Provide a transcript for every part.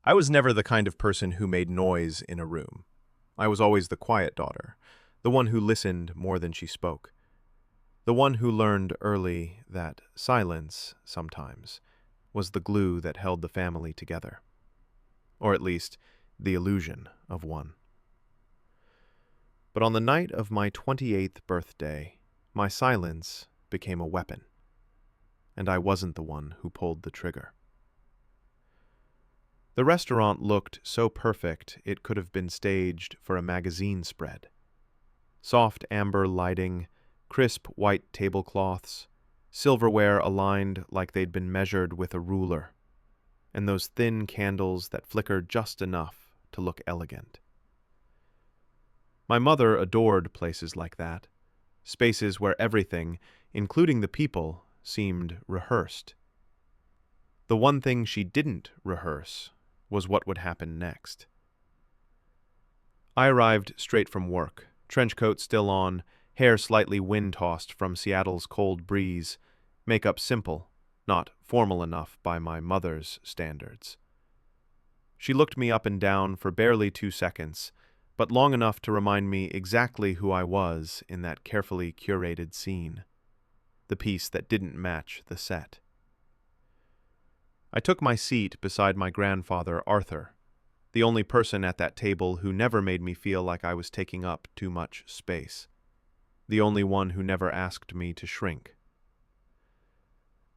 I was never the kind of person who made noise in a room. I was always the quiet daughter, the one who listened more than she spoke, the one who learned early that silence, sometimes, was the glue that held the family together, or at least the illusion of one. But on the night of my 28th birthday, my silence became a weapon, and I wasn't the one who pulled the trigger. The restaurant looked so perfect it could have been staged for a magazine spread. Soft amber lighting, crisp white tablecloths, silverware aligned like they'd been measured with a ruler, and those thin candles that flickered just enough to look elegant. My mother adored places like that, spaces where everything, including the people, seemed rehearsed. The one thing she didn't rehearse was what would happen next. I arrived straight from work, trench coat still on, hair slightly wind-tossed from Seattle's cold breeze, makeup simple, not formal enough by my mother's standards. She looked me up and down for barely 2 seconds, but long enough to remind me exactly who I was in that carefully curated scene, the piece that didn't match the set. I took my seat beside my grandfather, Arthur, the only person at that table who never made me feel like I was taking up too much space, the only one who never asked me to shrink.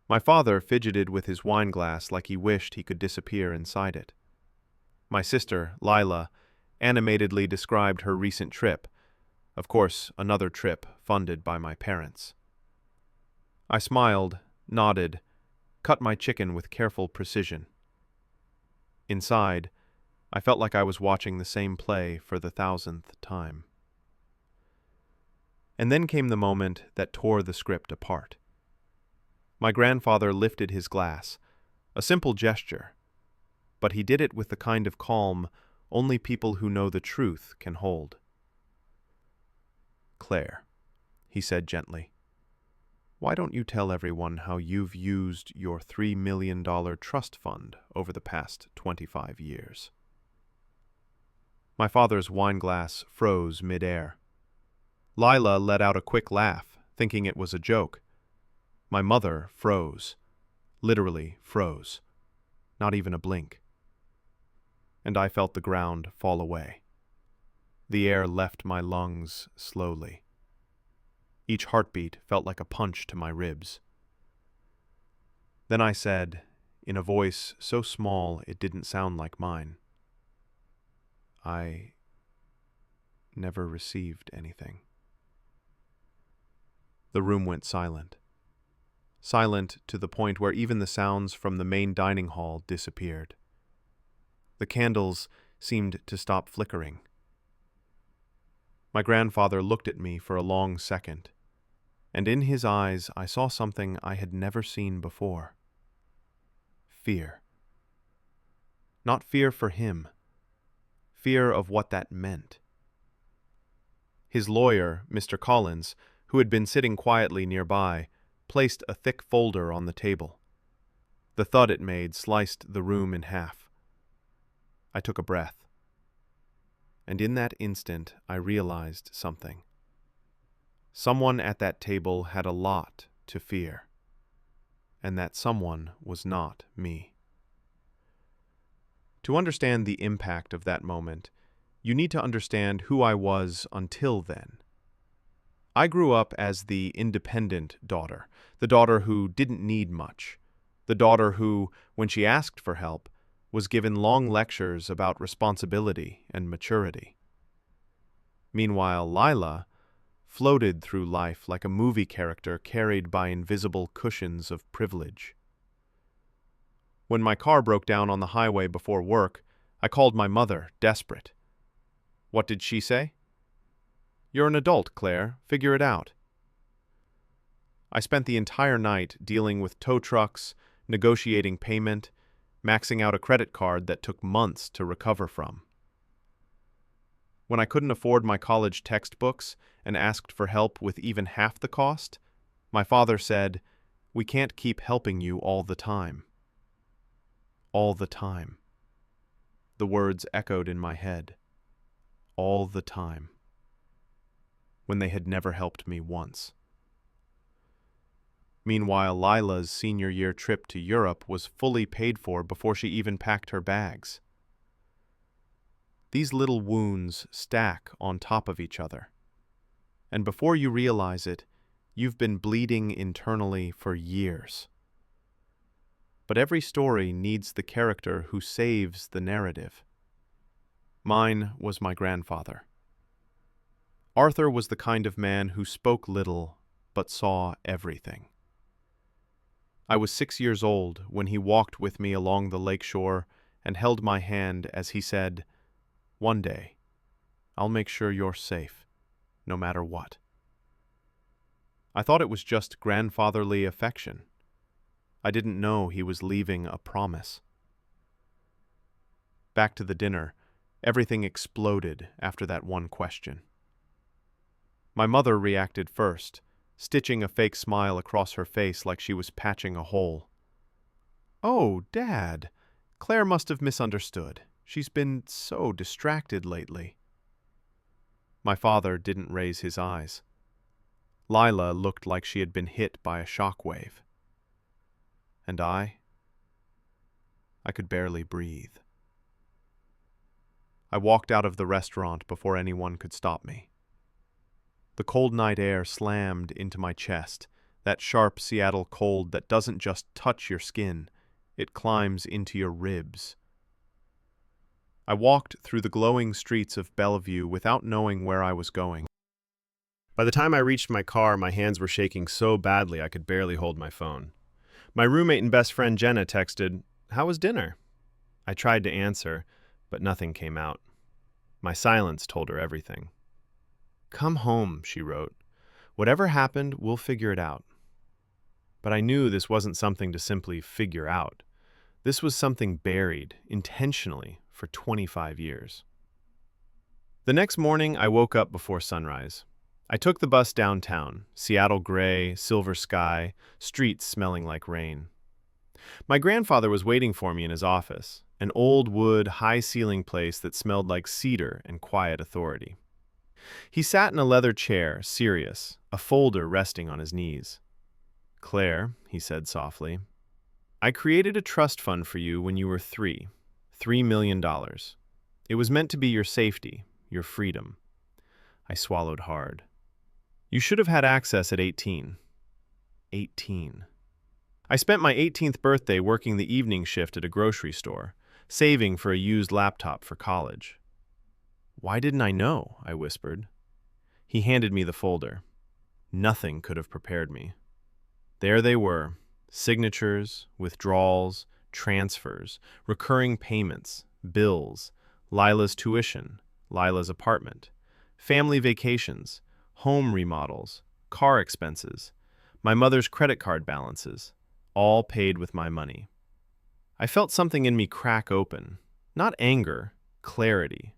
My father fidgeted with his wine glass like he wished he could disappear inside it. My sister, Lila, animatedly described her recent trip, of course, another trip funded by my parents. I smiled, nodded, cut my chicken with careful precision. Inside, I felt like I was watching the same play for the 1,000th time. And then came the moment that tore the script apart. My grandfather lifted his glass, a simple gesture, but he did it with the kind of calm only people who know the truth can hold. "Claire," he said gently, "why don't you tell everyone how you've used your $3 million trust fund over the past 25 years? My father's wine glass froze mid-air. Lila let out a quick laugh, thinking it was a joke. My mother froze, literally froze, not even a blink. And I felt the ground fall away. The air left my lungs slowly. Each heartbeat felt like a punch to my ribs. Then I said, in a voice so small it didn't sound like mine, "I never received anything." The room went silent. Silent to the point where even the sounds from the main dining hall disappeared. The candles seemed to stop flickering. My grandfather looked at me for a long second, and in his eyes I saw something I had never seen before. Fear. Not fear for him. Fear of what that meant. His lawyer, Mr. Collins, who had been sitting quietly nearby, placed a thick folder on the table. The thud it made sliced the room in half. I took a breath. And in that instant I realized something. Someone at that table had a lot to fear, and that someone was not me. To understand the impact of that moment, you need to understand who I was until then. I grew up as the independent daughter, the daughter who didn't need much, the daughter who, when she asked for help, was given long lectures about responsibility and maturity. Meanwhile, Lila floated through life like a movie character carried by invisible cushions of privilege. When my car broke down on the highway before work, I called my mother, desperate. What did she say? "You're an adult, Claire. Figure it out." I spent the entire night dealing with tow trucks, negotiating payment, maxing out a credit card that took months to recover from. When I couldn't afford my college textbooks and asked for help with even half the cost, my father said, "We can't keep helping you all the time." All the time. The words echoed in my head. All the time. When they had never helped me once. Meanwhile, Lila's senior year trip to Europe was fully paid for before she even packed her bags. These little wounds stack on top of each other. And before you realize it, you've been bleeding internally for years. But every story needs the character who saves the narrative. Mine was my grandfather. Arthur was the kind of man who spoke little but saw everything. I was 6 years old when he walked with me along the lakeshore and held my hand as he said, "One day, I'll make sure you're safe, no matter what." I thought it was just grandfatherly affection. I didn't know he was leaving a promise. Back to the dinner, everything exploded after that one question. My mother reacted first, stitching a fake smile across her face like she was patching a hole. "Oh, Dad, Claire must have misunderstood. She's been so distracted lately." My father didn't raise his eyes. Lila looked like she had been hit by a shockwave. And I could barely breathe. I walked out of the restaurant before anyone could stop me. The cold night air slammed into my chest, that sharp Seattle cold that doesn't just touch your skin, it climbs into your ribs. I walked through the glowing streets of Bellevue without knowing where I was going. By the time I reached my car, my hands were shaking so badly I could barely hold my phone. My roommate and best friend Jenna texted, "How was dinner?" I tried to answer, but nothing came out. My silence told her everything. "Come home," she wrote. "Whatever happened, we'll figure it out." But I knew this wasn't something to simply figure out. This was something buried, intentionally, for 25 years. The next morning, I woke up before sunrise. I took the bus downtown, Seattle gray, silver sky, streets smelling like rain. My grandfather was waiting for me in his office, an old wood, high-ceiling place that smelled like cedar and quiet authority. He sat in a leather chair, serious, a folder resting on his knees. "Claire," he said softly, "I created a trust fund for you when you were $3 million. It was meant to be your safety, your freedom." I swallowed hard. "You should have had access at 18. 18. I spent my 18th birthday working the evening shift at a grocery store, saving for a used laptop for college." "Why didn't I know?" I whispered. He handed me the folder. Nothing could have prepared me. There they were, signatures, withdrawals, transfers, recurring payments, bills, Lila's tuition, Lila's apartment, family vacations, home remodels, car expenses, my mother's credit card balances, all paid with my money. I felt something in me crack open. Not anger, clarity.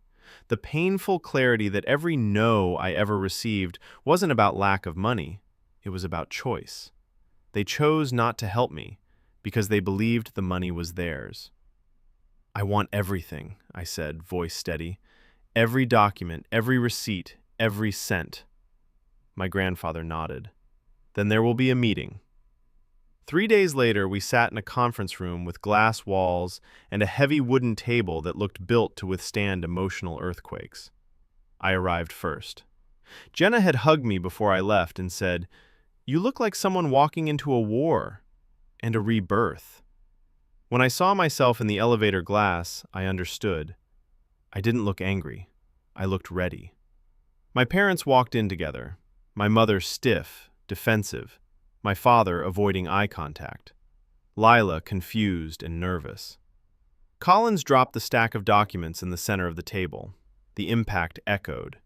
The painful clarity that every no I ever received wasn't about lack of money. It was about choice. They chose not to help me because they believed the money was theirs. "I want everything," I said, voice steady. "Every document, every receipt, every cent." My grandfather nodded. "Then there will be a meeting." 3 days later, we sat in a conference room with glass walls and a heavy wooden table that looked built to withstand emotional earthquakes. I arrived first. Jenna had hugged me before I left and said, "You look like someone walking into a war and a rebirth." When I saw myself in the elevator glass, I understood. I didn't look angry. I looked ready. My parents walked in together. My mother stiff, defensive. My father avoiding eye contact. Lila confused and nervous. Collins dropped the stack of documents in the center of the table. The impact echoed.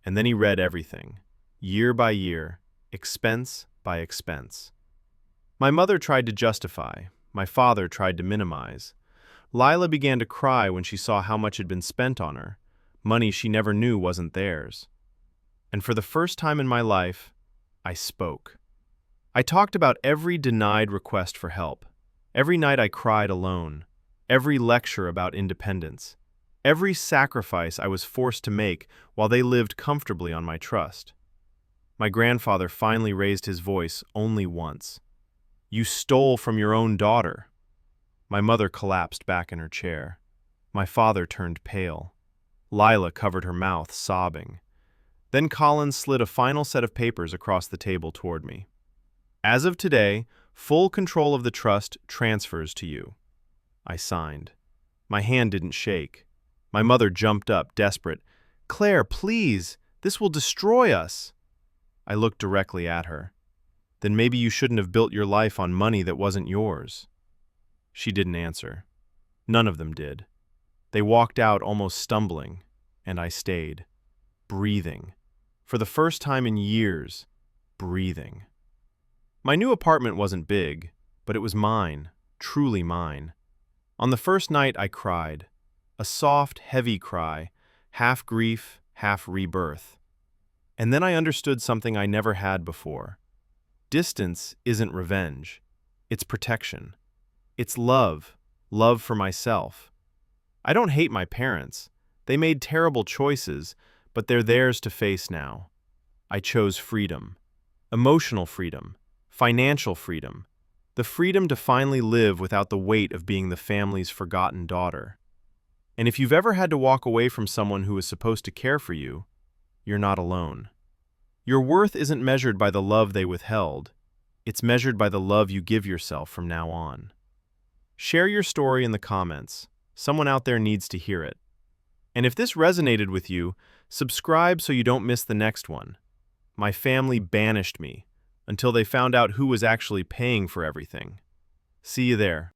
And then he read everything, year by year, expense by expense. My mother tried to justify. My father tried to minimize. Lila began to cry when she saw how much had been spent on her, money she never knew wasn't theirs. And for the first time in my life, I spoke. I talked about every denied request for help, every night I cried alone, every lecture about independence, Every sacrifice I was forced to make while they lived comfortably on my trust. My grandfather finally raised his voice only once. "You stole from your own daughter." My mother collapsed back in her chair. My father turned pale. Lila covered her mouth, sobbing. Then Collins slid a final set of papers across the table toward me. "As of today, full control of the trust transfers to you." I signed. My hand didn't shake. My mother jumped up, desperate. "Claire, please, this will destroy us." I looked directly at her. "Then maybe you shouldn't have built your life on money that wasn't yours." She didn't answer. None of them did. They walked out almost stumbling, and I stayed, breathing. For the first time in years, breathing. My new apartment wasn't big, but it was mine, truly mine. On the first night I cried, a soft, heavy cry, half grief, half rebirth. And then I understood something I never had before. Distance isn't revenge. It's protection. It's love, love for myself. I don't hate my parents. They made terrible choices, but they're theirs to face now. I chose freedom. Emotional freedom. Financial freedom. The freedom to finally live without the weight of being the family's forgotten daughter. And if you've ever had to walk away from someone who was supposed to care for you, you're not alone. Your worth isn't measured by the love they withheld. It's measured by the love you give yourself from now on. Share your story in the comments. Someone out there needs to hear it. And if this resonated with you, subscribe so you don't miss the next one. My family banished me until they found out who was actually paying for everything. See you there.